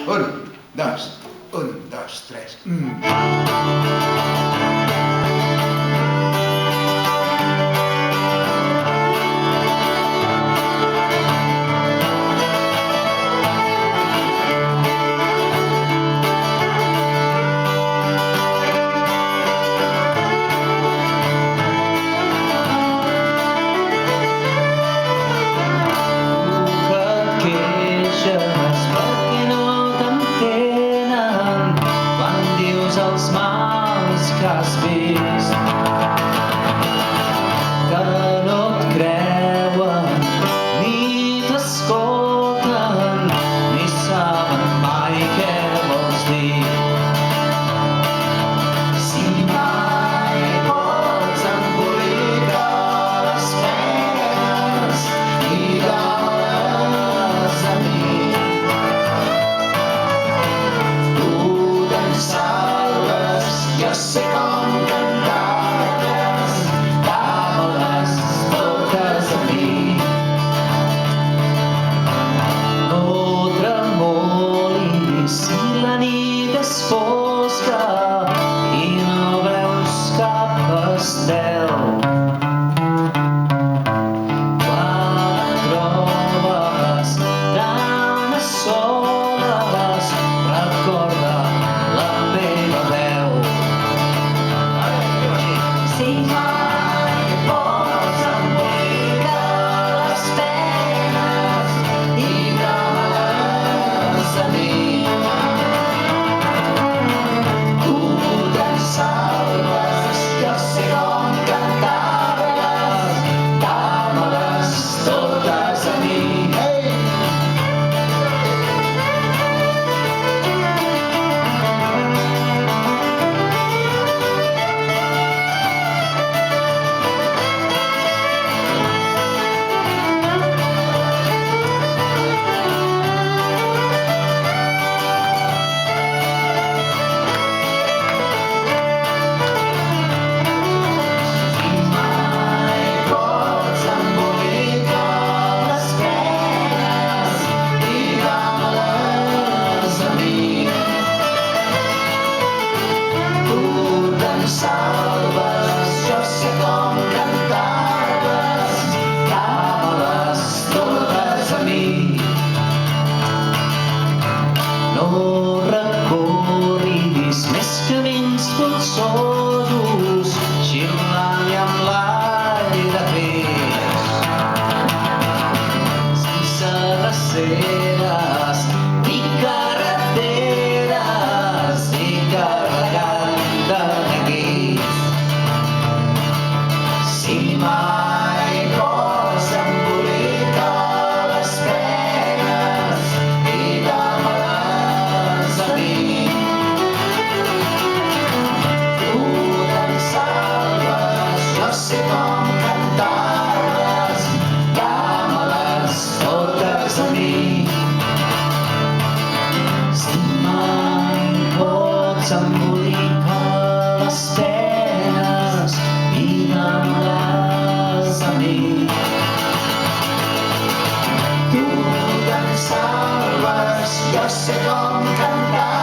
Un, dos, tres. Els mals que has vist, que no et creuen ni t'escolten ni saben mai què vols dir. Si mai pots embolicar les penes i dónes a mi, tu te'n salves. Jo sé com cantar-les, dama-les totes a mi. No tremolis si la nit és fosca i no veus cap estel. Quan et trobes tan a soles, recorda la meva veu. Si mai pots embolicar les penes i dóna-les a mi, tu te'n salves. Jo sé com cantar-les, dama-les totes a mi. Salves, jo sé com cantar-les, dama-les totes a mi. No recorris més camins polsosos, xiulant i amb l'aire fes, sense dreceres ni carreteres ni carregant de neguits. Si mai pots embolicar les penes i dóna-les a mi, tu te'n salves. Jo sé com cantar-les, dama-les totes a mi. Si mai pots embolicar les penes i dóna-les a mi, tu te'n salves. Jo sé com cantar